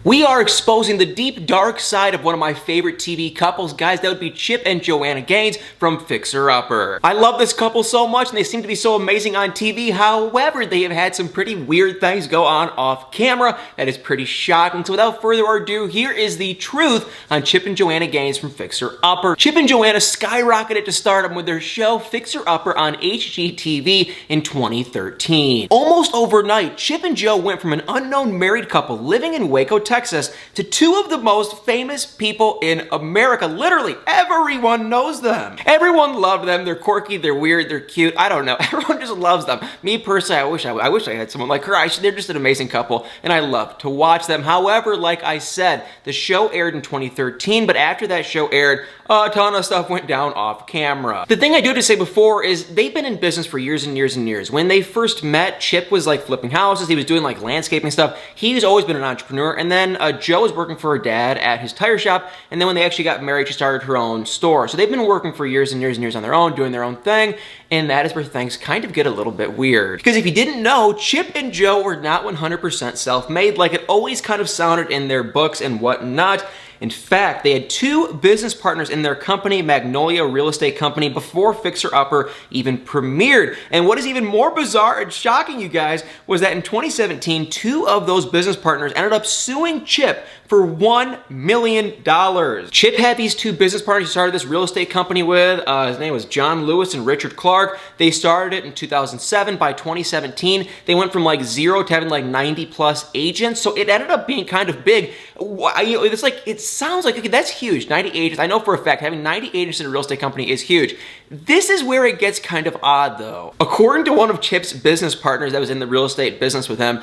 We are exposing the deep, dark side of one of my favorite TV couples. Guys, that would be Chip and Joanna Gaines from Fixer Upper. I love this couple so much and they seem to be so amazing on TV. However, they have had some pretty weird things go on off camera that is pretty shocking. So without further ado, here is the truth on Chip and Joanna Gaines from Fixer Upper. Chip and Joanna skyrocketed to stardom with their show Fixer Upper on HGTV in 2013. Almost overnight, Chip and Jo went from an unknown married couple living in Waco, Texas, to two of the most famous people in America. Literally, everyone knows them. Everyone loved them. They're quirky, they're weird, they're cute. I don't know. Everyone just loves them. Me personally, I wish I had someone like her. They're just an amazing couple, and I love to watch them. However, like I said, the show aired in 2013, but after that show aired, a ton of stuff went down off camera. The thing I do have to say before is they've been in business for years and years and years. When they first met, Chip was like flipping houses. He was doing like landscaping stuff. He's always been an entrepreneur. And then Jo was working for her dad at his tire shop. And then when they actually got married, she started her own store. So they've been working for years and years and years on their own, doing their own thing. And that is where things kind of get a little bit weird. Because if you didn't know, Chip and Jo were not 100% self-made like it always kind of sounded in their books and whatnot. In fact, they had two business partners in their company, Magnolia Real Estate Company, before Fixer Upper even premiered. And what is even more bizarre and shocking, you guys, was that in 2017, two of those business partners ended up suing Chip for $1 million. Chip had these two business partners he started this real estate company with. His name was John Lewis and Richard Clark. They started it in 2007. By 2017, they went from like 0 to having like 90 plus agents. So it ended up being kind of big. It's like, it sounds like, okay, that's huge, 90 agents. I know for a fact having 90 agents in a real estate company is huge. This is where it gets kind of odd though. According to one of Chip's business partners that was in the real estate business with him,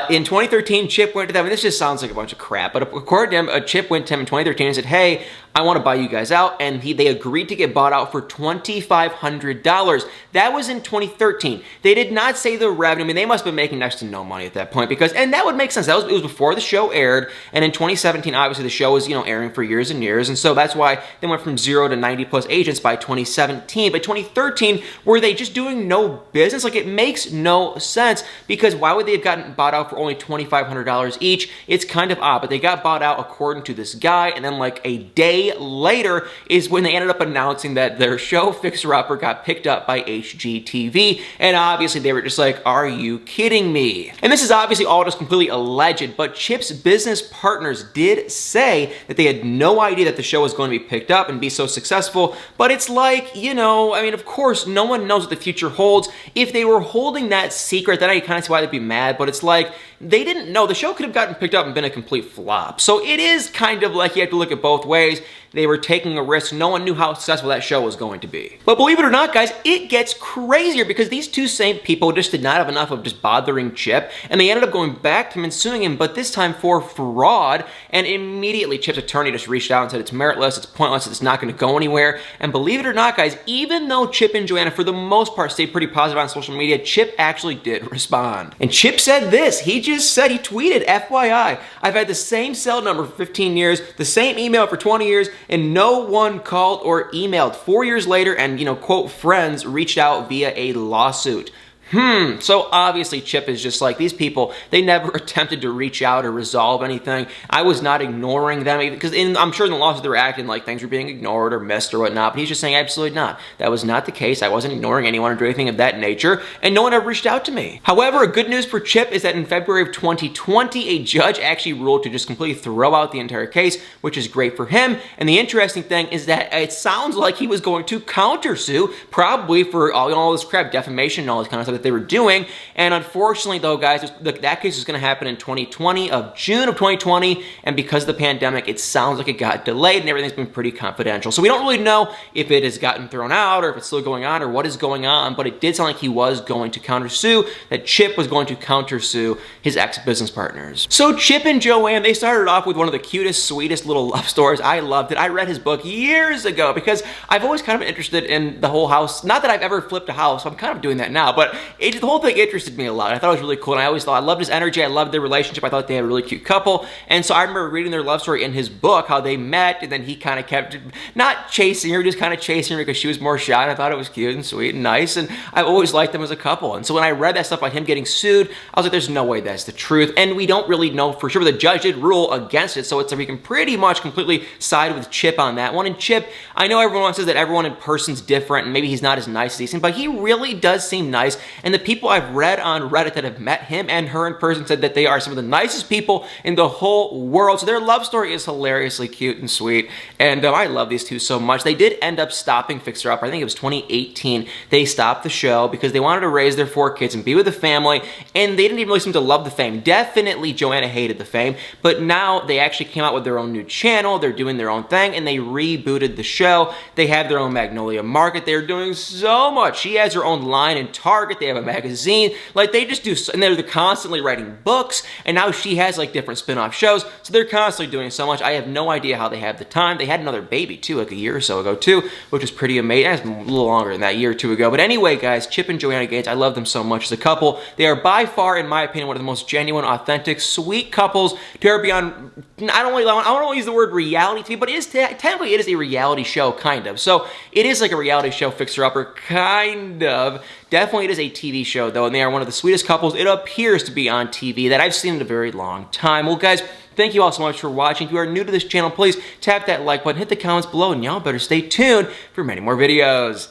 in 2013, Chip went to them, and this just sounds like a bunch of crap, but according to him, Chip went to him in 2013 and said, hey, I want to buy you guys out, and they agreed to get bought out for $2,500. That was in 2013. They did not say the revenue. I mean, they must have been making next to no money at that point because, and that would make sense. It was before the show aired, and in 2017, obviously the show was, airing for years and years, and so that's why they went from 0 to 90 plus agents by 2017. By 2013, were they just doing no business? Like, it makes no sense because why would they have gotten bought out for only $2,500 each? It's kind of odd, but they got bought out according to this guy, and then like a day later is when they ended up announcing that their show Fixer Upper got picked up by HGTV, and obviously they were just like, are you kidding me? And this is obviously all just completely alleged, but Chip's business partners did say that they had no idea that the show was going to be picked up and be so successful, but it's like, I mean, of course, no one knows what the future holds. If they were holding that secret, then I kind of see why they'd be mad, but it's like, they didn't know. The show could have gotten picked up and been a complete flop. So it is kind of like you have to look at both ways. They were taking a risk. No one knew how successful that show was going to be. But believe it or not, guys, it gets crazier because these two same people just did not have enough of just bothering Chip, and they ended up going back to him and suing him, but this time for fraud, and immediately Chip's attorney just reached out and said it's meritless, it's pointless, it's not going to go anywhere. And believe it or not, guys, even though Chip and Joanna, for the most part, stayed pretty positive on social media, Chip actually did respond. And Chip said this. He tweeted, FYI, I've had the same cell number for 15 years, the same email for 20 years, and no one called or emailed. 4 years later, and, quote, friends reached out via a lawsuit. So obviously Chip is just like, these people, they never attempted to reach out or resolve anything. I was not ignoring them, because I'm sure in the lawsuit they were acting like things were being ignored or missed or whatnot, but he's just saying absolutely not. That was not the case. I wasn't ignoring anyone or doing anything of that nature, and no one ever reached out to me. However, good news for Chip is that in February of 2020, a judge actually ruled to just completely throw out the entire case, which is great for him. And the interesting thing is that it sounds like he was going to countersue, probably for all this crap, defamation and all this kind of stuff that they were doing. And unfortunately though, guys, that case is going to happen in June of 2020, and because of the pandemic, it sounds like it got delayed and everything's been pretty confidential. So we don't really know if it has gotten thrown out or if it's still going on or what is going on, but it did sound like he was going to countersue, that Chip was going to countersue his ex-business partners. So Chip and Joanna, they started off with one of the cutest, sweetest little love stories. I loved it. I read his book years ago because I've always kind of been interested in the whole house. Not that I've ever flipped a house, I'm kind of doing that now, but the whole thing interested me a lot. I thought it was really cool, and I always thought, I loved his energy, I loved their relationship, I thought they had a really cute couple, and so I remember reading their love story in his book, how they met, and then he kind of kept, not chasing her, just kind of chasing her because she was more shy, and I thought it was cute and sweet and nice, and I've always liked them as a couple. And so when I read that stuff about him getting sued, I was like, there's no way that's the truth, and we don't really know for sure, but the judge did rule against it, so it's like we can pretty much completely side with Chip on that one. And Chip, I know everyone says that everyone in person's different, and maybe he's not as nice as he seems, but he really does seem nice, and the people I've read on Reddit that have met him and her in person said that they are some of the nicest people in the whole world. So their love story is hilariously cute and sweet, and I love these two so much. They did end up stopping Fixer Upper. I think it was 2018. They stopped the show because they wanted to raise their 4 kids and be with the family, and they didn't even really seem to love the fame. Definitely Joanna hated the fame, but now they actually came out with their own new channel. They're doing their own thing, and they rebooted the show. They have their own Magnolia Market. They're doing so much. She has her own line in Target. They have a magazine. Like, they just do, and they're constantly writing books, and now she has like different spin-off shows, so they're constantly doing so much. I have no idea how they have the time. They had another baby too, like a year or so ago too, which was pretty amazing. That's a little longer than that, year or two ago. But anyway, guys, Chip and Joanna Gaines, I love them so much as a couple. They are by far, in my opinion, one of the most genuine, authentic, sweet couples to ever be on, I don't want to use the word reality TV, but it is technically it is a reality show, kind of. So it is like a reality show, Fixer Upper, kind of. Definitely it is a TV show though, and they are one of the sweetest couples it appears to be on TV that I've seen in a very long time. Well, guys, thank you all so much for watching. If you are new to this channel, please tap that like button, hit the comments below, and y'all better stay tuned for many more videos.